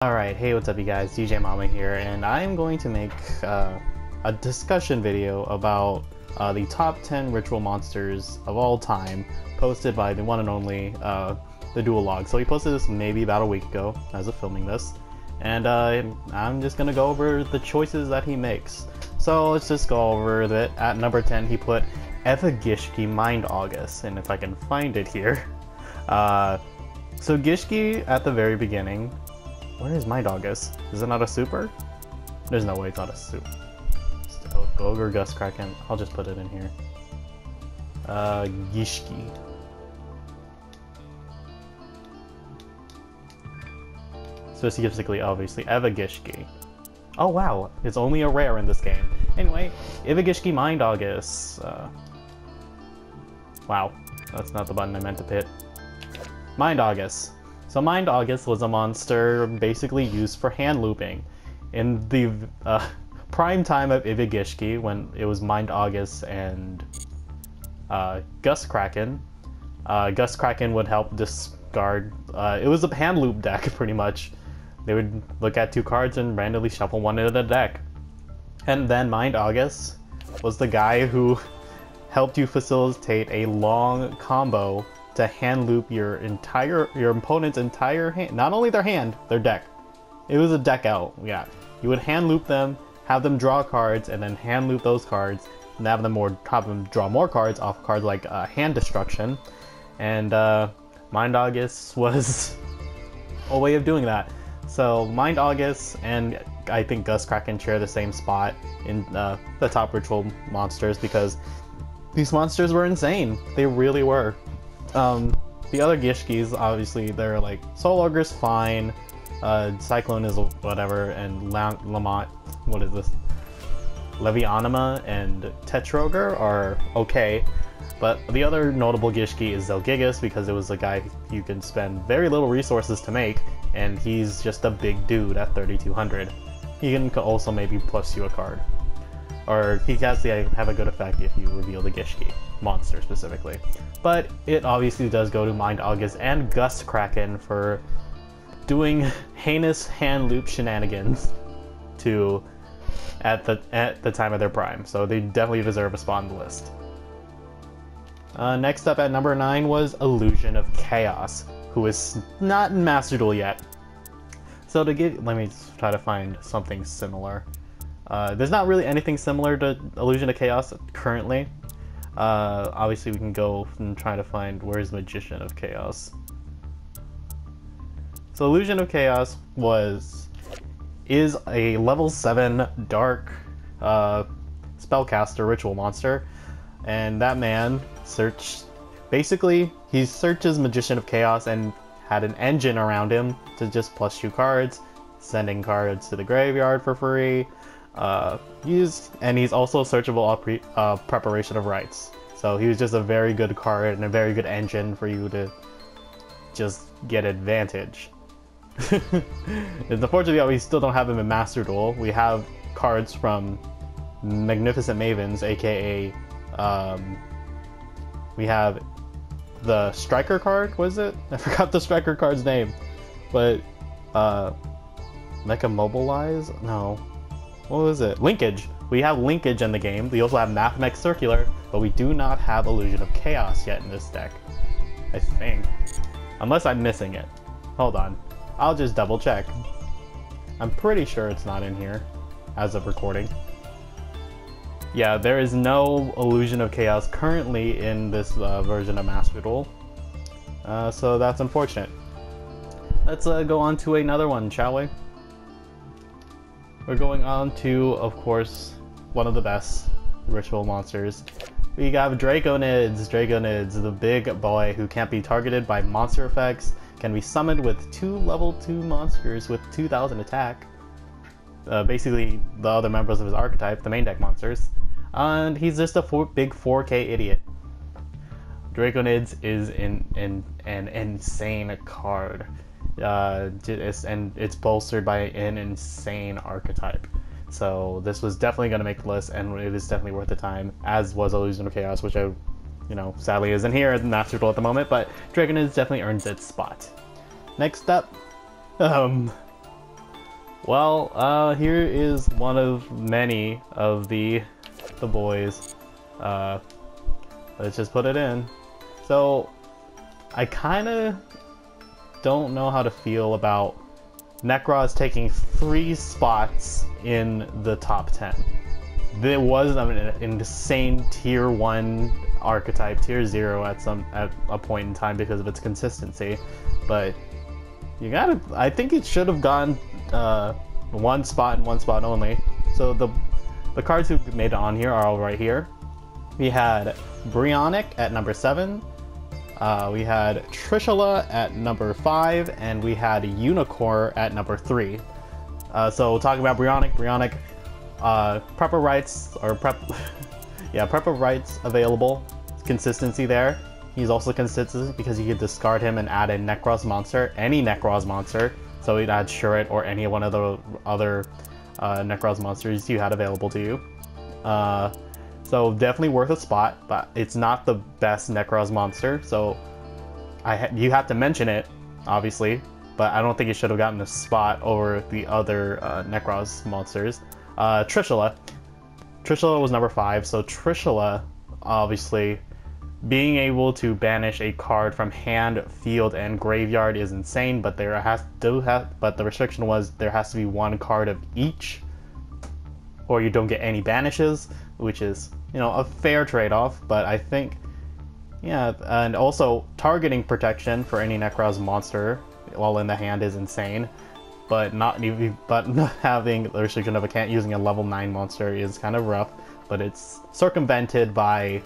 Alright, hey, what's up you guys, DJMama here, and I'm going to make a discussion video about the top 10 ritual monsters of all time, posted by the one and only, the Dual Log. So he posted this maybe about a week ago, as of filming this, and I'm just gonna go over the choices that he makes. So let's just go over that. At number 10, he put Evagishki Mind August, and if I can find it here. So Gishki, at the very beginning, where is Mind August? Is it not a super? There's no way it's not a super. Ogre Gust Kraken. I'll just put it in here. Gishki. Specifically, obviously, Evagishki. Oh wow, it's only a rare in this game. Anyway, Evagishki Mind August. Wow, that's not the button I meant to hit. Mind August. So Mind August was a monster basically used for hand looping. In the prime time of Evagishki, when it was Mind August and Gust Kraken, Gust Kraken would help discard. It was a hand loop deck, pretty much. They would look at two cards and randomly shuffle one into the deck. And then Mind August was the guy who helped you facilitate a long combo to hand loop your opponent's entire hand, not only their hand, their deck. It was a deck out, yeah. You would hand loop them, have them draw cards, and then hand loop those cards, and have them draw more cards off cards like Hand Destruction. And Mind August was a way of doing that. So Mind August and I think Gust Kraken share the same spot in the top ritual monsters because these monsters were insane. They really were. The other Gishkis, obviously, they're like Soul Ogre's fine, Cyclone is whatever, and Lamont, what is this? Levianima and Tetrogre are okay, but the other notable Gishki is Zelgigas because it was a guy you can spend very little resources to make, and he's just a big dude at 3200. He can also maybe plus you a card. Or he has to have a good effect if you reveal the Gishki monster specifically. But it obviously does go to Mind August and Gust Kraken for doing heinous hand loop shenanigans at the time of their prime. So they definitely deserve a spot on the list. Next up at number 9 was Illusion of Chaos, who is not in Master Duel yet. So let me try to find something similar. There's not really anything similar to Illusion of Chaos currently. Obviously we can go and try to find where's Magician of Chaos. So Illusion of Chaos is a level 7 dark spellcaster ritual monster, and that man he searches Magician of Chaos and had an engine around him to just plus you cards, sending cards to the graveyard for free. And he's also searchable Preparation of Rites. So he was just a very good card and a very good engine for you to just get advantage. Unfortunately, we still don't have him in Master Duel. We have cards from Magnificent Mavens, aka we have the Striker card, was it? I forgot the Striker card's name. But Mecha Mobilize? No. What was it? Linkage. We have Linkage in the game. We also have Mathmech Circular, but we do not have Illusion of Chaos yet in this deck. I think. Unless I'm missing it. Hold on. I'll just double check. I'm pretty sure it's not in here as of recording. Yeah, there is no Illusion of Chaos currently in this version of Master Duel. So that's unfortunate. Let's go on to another one, shall we? We're going on to, of course, one of the best ritual monsters. We have Draconids. Draconids, the big boy who can't be targeted by monster effects, can be summoned with 2 level 2 monsters with 2000 attack. Basically, the other members of his archetype, the main deck monsters. And he's just a big 4K idiot. Draconids is an insane card. And it's bolstered by an insane archetype. So this was definitely going to make the list, and it is definitely worth the time, as was Illusion of Chaos, which I sadly isn't here at Master Duel at the moment, but Draconids definitely earns its spot. Next up, Well, here is one of many of the boys. Let's just put it in. So, I kinda don't know how to feel about Necros taking 3 spots in the top 10. There was an insane tier 1 archetype, tier 0 at a point in time because of its consistency, but I think it should have gone 1 spot and 1 spot only. So the cards who made it on here are all right here. We had Brionic at number 7, we had Trishula at number 5, and we had Unicorn at number 3. So talking about Brionic, prepper rights, or prepper rights available, consistency there. He's also consistent because you can discard him and add a Necros monster, any Necros monster. So we'd add Shuret or any one of the other Necros monsters you had available to you. So definitely worth a spot, but it's not the best Necros monster, so you have to mention it, obviously, but I don't think it should have gotten a spot over the other Necros monsters. Trishula was number 5, so Trishula, obviously, being able to banish a card from hand, field, and graveyard is insane, but but the restriction was there has to be 1 card of each, or you don't get any banishes, which is, a fair trade-off, but I think, yeah, and also targeting protection for any Necros monster while in the hand is insane, but not having the restriction of using a level 9 monster is kind of rough, but it's circumvented by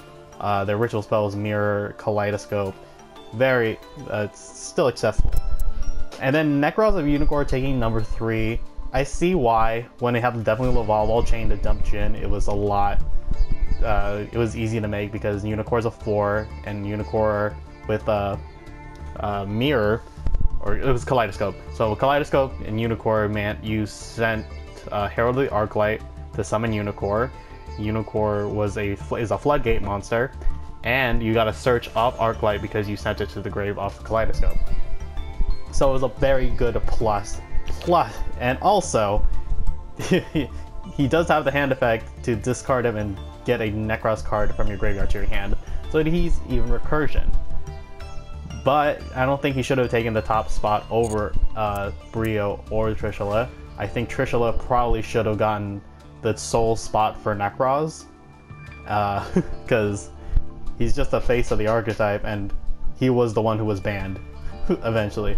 their ritual spells, Mirror, Kaleidoscope, it's still accessible. And then Necros of Unicorn taking number 3, I see why. When they have the definitely Lavalval chain to dump Jin, it was a lot. It was easy to make because Unicorn's a 4, and Unicorn with Mirror, or it was Kaleidoscope. So Kaleidoscope and Unicorn, you sent Herald of the Arclight to summon Unicorn. Unicorn is a Floodgate monster, and you got to search off Arclight because you sent it to the grave off the Kaleidoscope. So it was a very good plus, and also he does have the hand effect to discard him and get a Necros card from your graveyard to your hand, so that he's even recursion. But I don't think he should have taken the top spot over Brio or Trishula. I think Trishula probably should have gotten the sole spot for Necros, because he's just the face of the archetype, and he was the one who was banned eventually.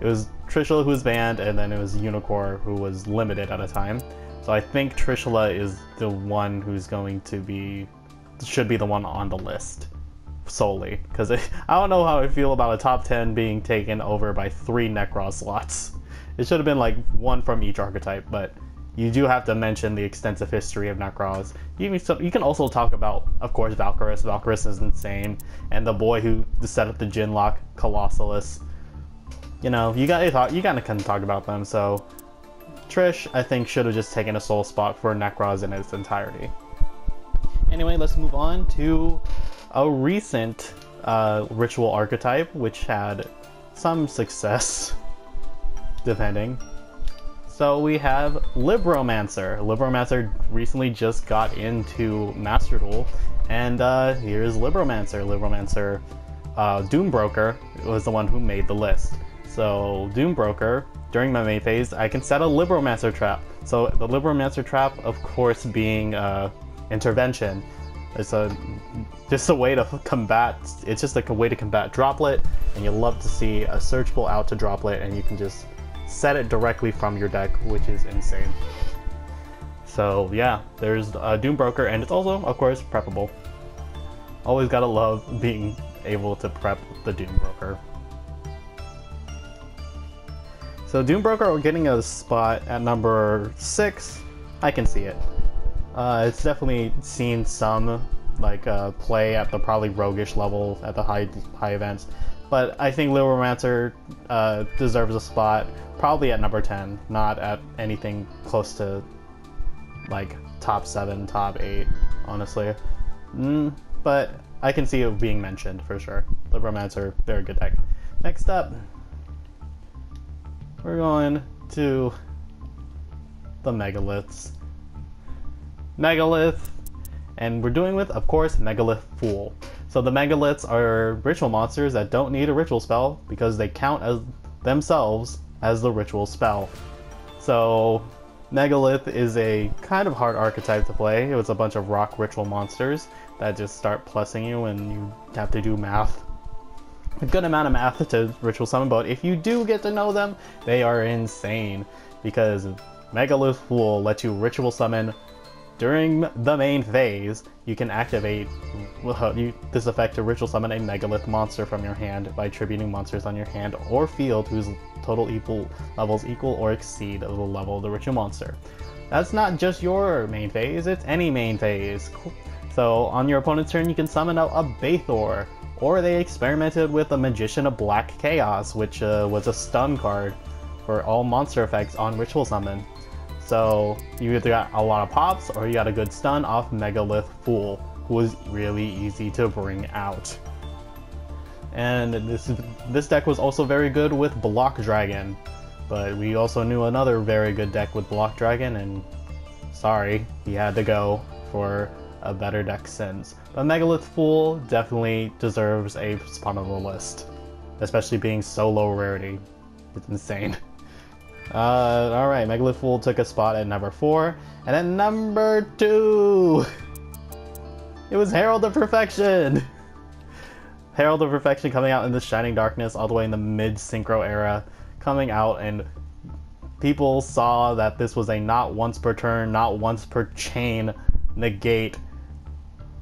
It was Trishula who was banned, and then it was Unicorn who was limited at a time. So I think Trishula is the one who's should be the one on the list solely, because I don't know how I feel about a top 10 being taken over by 3 Necros slots. It should have been like 1 from each archetype, but you do have to mention the extensive history of Necros. You can also talk about, of course, Valkyris. Valkyris is insane, and the boy who set up the Jin lock, Colossalus. You gotta kind of talk about them. So Trish, I think, should have just taken a sole spot for Necros in its entirety. Anyway, let's move on to a recent ritual archetype, which had some success, depending. So we have Libromancer. Libromancer recently just got into Master Duel, and here's Libromancer. Libromancer, Doombroker was the one who made the list. So Doombroker, during my main phase, I can set a Libromancer trap. So the Libromancer trap, of course, being intervention. It's just a way to combat. It's just like a way to combat Droplet, and you love to see a searchable out to Droplet, and you can just set it directly from your deck, which is insane. So yeah, there's Doombroker, and it's also, of course, preppable. Always gotta love being able to prep the Doombroker. So Doombroker, we're getting a spot at number 6. I can see it. It's definitely seen some play at the probably roguish level at the high events, but I think Libromancer deserves a spot probably at number 10, not at anything close to like top 7, top 8, honestly. But I can see it being mentioned for sure. Libromancer, very good deck. Next up, we're going to the Megaliths. Megalith, and we're doing with, of course, Megalith Fool. So the Megaliths are ritual monsters that don't need a ritual spell because they count as themselves as the ritual spell. So Megalith is a kind of hard archetype to play. It was a bunch of rock ritual monsters that just start plussing you and you have to do math. A good amount of math to ritual summon, but if you do get to know them, they are insane because Megalith Fool lets you ritual summon during the main phase. You can activate this effect to ritual summon a Megalith monster from your hand by tributing monsters on your hand or field whose total levels equal or exceed the level of the ritual monster. That's not just your main phase, it's any main phase. So on your opponent's turn you can summon out a Bathor, or they experimented with a Magician of Black Chaos, which was a stun card for all monster effects on ritual summon. So you either got a lot of pops or you got a good stun off Megalith Fool, who is really easy to bring out. And this deck was also very good with Block Dragon, but we also knew another very good deck with Block Dragon, and sorry, he had to go for a better deck since. But Megalith Fool definitely deserves a spot on the list, especially being so low rarity. It's insane. Alright, Megalith Fool took a spot at number 4, and at number 2, it was Herald of Perfection! Herald of Perfection coming out in the Shining Darkness all the way in the mid-synchro era, coming out, and people saw that this was a not once per turn, not once per chain negate.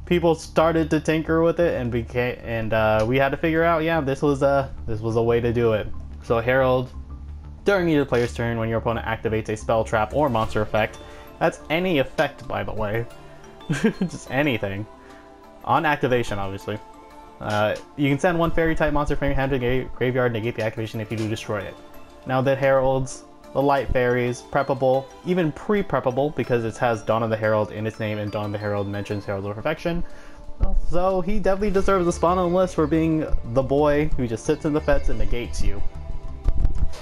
People started to tinker with it, and we had to figure out, yeah, this was a way to do it. So Herald, during either player's turn, when your opponent activates a spell, trap, or monster effect, that's any effect, by the way, just anything, on activation, obviously. You can send one fairy-type monster from your hand to the graveyard, negate the activation if you do destroy it. Now that Heralds, the light fairies, preppable, even pre-preppable, because it has Dawn of the Herald in its name, and Dawn of the Herald mentions Herald of Perfection. So he definitely deserves a spot on the list for being the boy who just sits in the fence and negates you.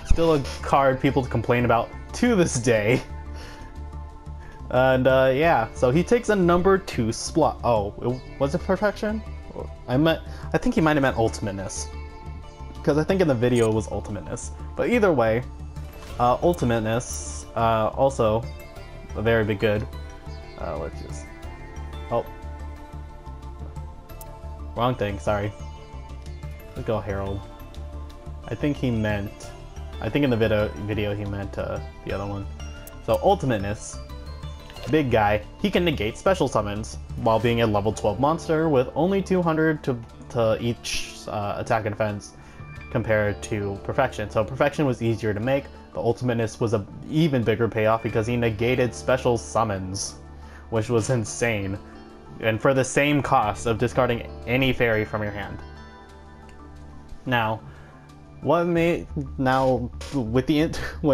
Still a card people complain about to this day. And yeah, so he takes a number 2 slot. Oh, was it Perfection? I think he might have meant Ultimateness, because I think in the video it was Ultimateness. But either way, Ultimateness, also a very big good. Let's just, oh, wrong thing, sorry. Let's go Herald. I think in the video he meant the other one. So Ultimateness, big guy, he can negate special summons while being a level 12 monster with only 200 to each attack and defense compared to Perfection. So Perfection was easier to make, but Ultimateness was an even bigger payoff because he negated special summons, which was insane, and for the same cost of discarding any fairy from your hand. Now, when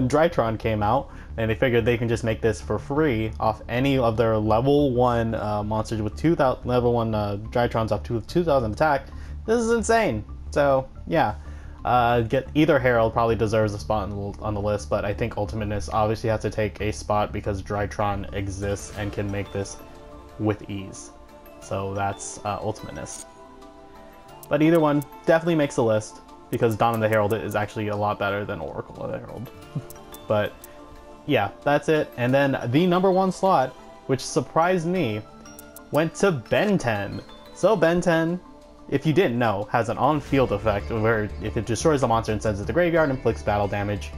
Drytron came out, and they figured they can just make this for free off any of their level 1 monsters with 2,000 level 1 Drytrons up to 2,000 attack, this is insane. So yeah, either Herald probably deserves a spot on the list, but I think Ultimateness obviously has to take a spot because Drytron exists and can make this with ease. So that's Ultimateness. But either one definitely makes the list, because Dawn of the Herald is actually a lot better than Oracle of the Herald. But yeah, that's it. And then the number 1 slot, which surprised me, went to Ben 10. So Ben 10, if you didn't know, has an on-field effect where if it destroys a monster and sends it to the graveyard, inflicts battle damage.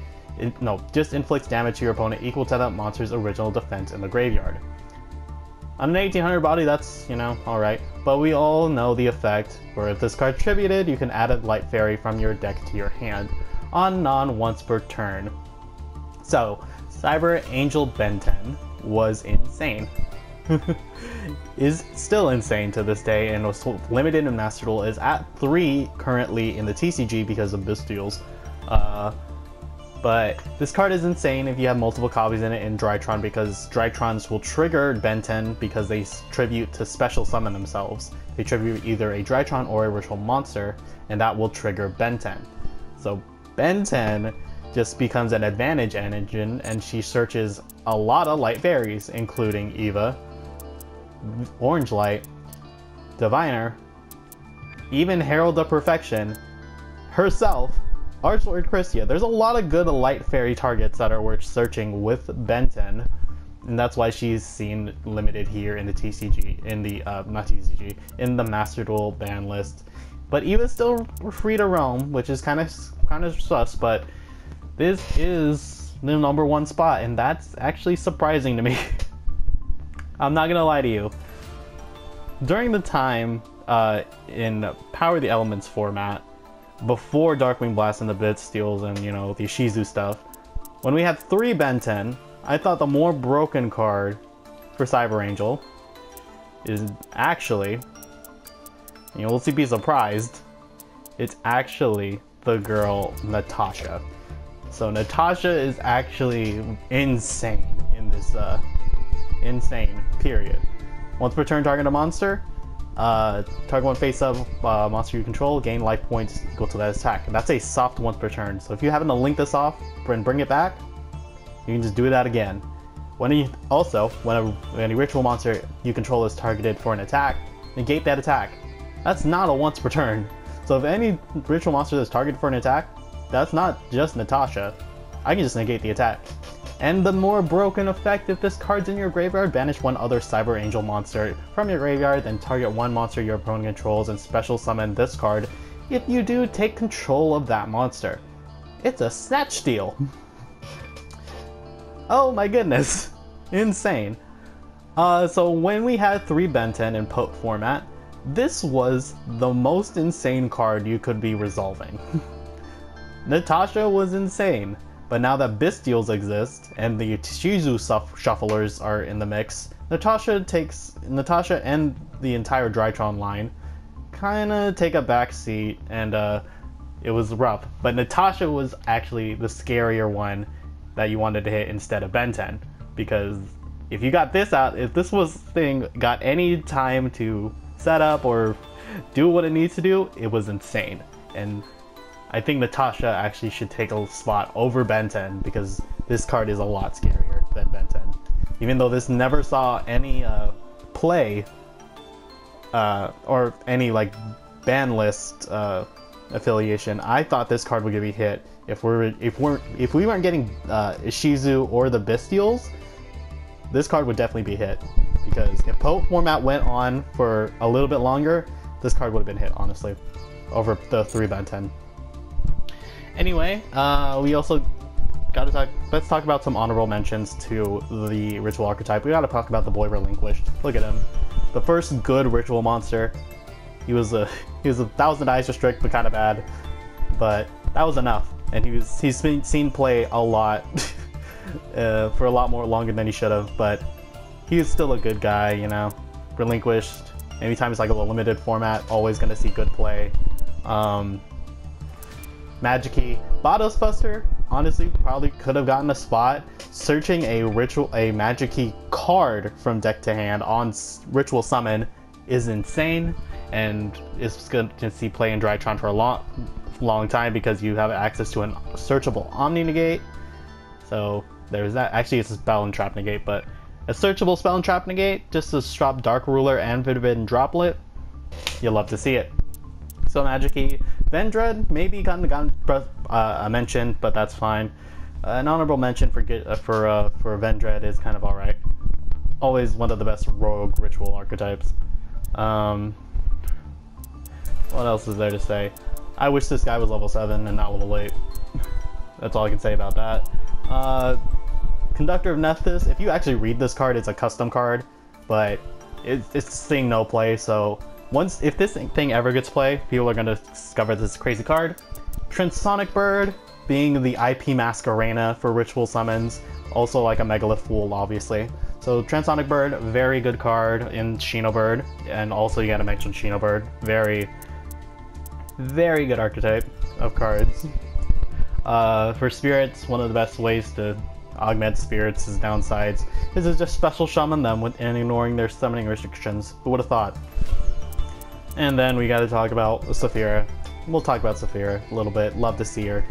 Just inflicts damage to your opponent equal to that monster's original defense in the graveyard. On an 1800 body, that's, alright. But we all know the effect, where if this card tributed, you can add a light fairy from your deck to your hand on non-once per turn. So, Cyber Angel Ben 10 was insane. Is still insane to this day, and was limited in Master Duel, is at 3 currently in the TCG because of Bestials. But this card is insane if you have multiple copies in it in Drytron, because Drytrons will trigger Ben 10 because they tribute to special summon themselves. They tribute either a Drytron or a ritual monster, and that will trigger Ben 10. So Ben 10 just becomes an advantage engine, and she searches a lot of light fairies, including Eva, Orange Light, Diviner, even Herald of Perfection, herself, Archlord Christia. There's a lot of good light fairy targets that are worth searching with Ben 10, and that's why she's seen limited here in the TCG, in the, not TCG, in the Master Duel ban list. But Eva's still free to roam, which is kind of sus, but this is the #1 spot, and that's actually surprising to me. I'm not gonna lie to you. During the time in Power of the Elements format, before Darkwing Blast and the Blitz Steals and, you know, the Shizu stuff, when we had 3 Ben 10, I thought the more broken card for Cyber Angel is actually, you know, we'll be surprised, it's actually the girl Natasha. So Natasha is actually insane in this, insane, period. Once per turn, target a monster. Target one face-up monster you control, gain life points equal to that attack. And that's a soft once per turn. So if you happen to link this off and bring it back, you can just do that again. When any ritual monster you control is targeted for an attack, negate that attack. That's not a once per turn. So if any ritual monster that's targeted for an attack, that's not just Natasha. I can just negate the attack. And the more broken effect, if this card's in your graveyard, banish one other Cyber Angel monster from your graveyard, then target one monster your opponent controls and special summon this card. If you do, take control of that monster. It's a snatch steal. Oh my goodness. Insane. So when we had 3 Ben 10 in Pope format, this was the most insane card you could be resolving. Natasha was insane. But now that Bestials exist and the Shizu shufflers are in the mix, Natasha and the entire Drytron line kinda take a back seat, and it was rough. But Natasha was actually the scarier one that you wanted to hit instead of Ben 10, because if you got this out, if this thing got any time to set up or do what it needs to do, it was insane. And I think Natasha actually should take a spot over Ben 10, because this card is a lot scarier than Ben 10. Even though this never saw any play or any like ban list affiliation, I thought this card would be hit if we weren't getting Ishizu or the Bestials. This card would definitely be hit, because if Pope format went on for a little bit longer, this card would have been hit, honestly, over the 3 Ben 10. Anyway, we also gotta let's talk about some honorable mentions to the Ritual archetype. We gotta talk about the boy Relinquished. Look at him. The first good Ritual monster. He was a 1000 eyes restrict, but kind of bad. But that was enough. And he's been seen play a lot, for a lot more longer than he should have, but he's still a good guy, you know. Relinquished. Anytime it's like a limited format, always gonna see good play. Magic-y. Bodos Buster, honestly, probably could have gotten a spot. Searching a Magic-y card from deck to hand on Ritual Summon is insane, and it's going to see play in Drytron for a long time, because you have access to a searchable Omni Negate. So there's that. Actually, it's a Spell and Trap Negate, but a searchable Spell and Trap Negate just to drop Dark Ruler and Vivid and Droplet. You'll love to see it. So Magic-y. Vendread maybe gotten a mention, but that's fine. An honorable mention for Vendread is kind of alright. Always one of the best rogue Ritual archetypes. What else is there to say? I wish this guy was level 7 and not level 8. That's all I can say about that. Conductor of Nethys. If you actually read this card, it's a custom card, but it's seeing no play, so if this thing ever gets play, people are going to discover this crazy card. Transonic Bird, being the IP Masquerena for Ritual summons, also like a Megalith Fool, obviously. So Transonic Bird, very good card in Xenobird, and also you gotta mention Xenobird. Very, very good archetype of cards. For spirits, one of the best ways to augment spirits' downsides is to just special summon them and ignoring their summoning restrictions. Who would have thought? And then we gotta talk about Saphira. We'll talk about Saphira a little bit. Love to see her.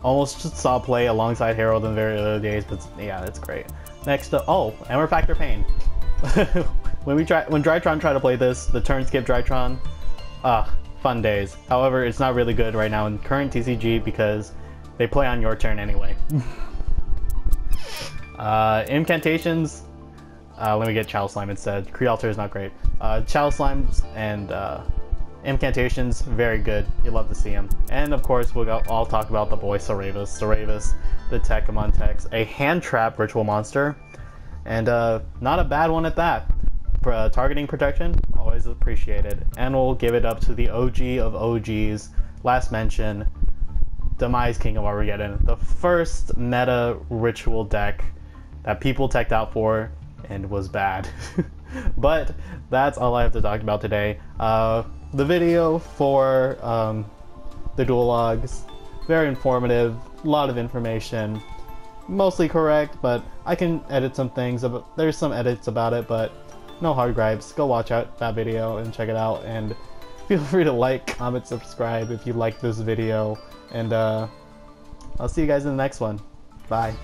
Almost just saw play alongside Harold in the very early days, but yeah, it's great. Next up, oh, Emmer Factor Pain. when Drytron tried to play this, the turn skip Drytron, fun days. However, it's not really good right now in current TCG because they play on your turn anyway. Incantations, let me get Chalice Slime instead. Crealter is not great. Chalice Slimes and Incantations, very good. You love to see them. And of course, we'll all talk about the boy Saravas. Saravas, the Tekkamon Tex, a hand trap ritual monster, and not a bad one at that. For targeting protection, always appreciated. And we'll give it up to the OG of OGs, last mention, Demise King of Armageddon, the first meta ritual deck that people teched out for and was bad. But that's all I have to talk about today. The video for the dual logs, very informative, a lot of information, mostly correct, but I can edit some things. There's some edits about it, but no hard gripes. Go watch out that video and check it out, and feel free to like, comment, subscribe if you like this video, and I'll see you guys in the next one. Bye.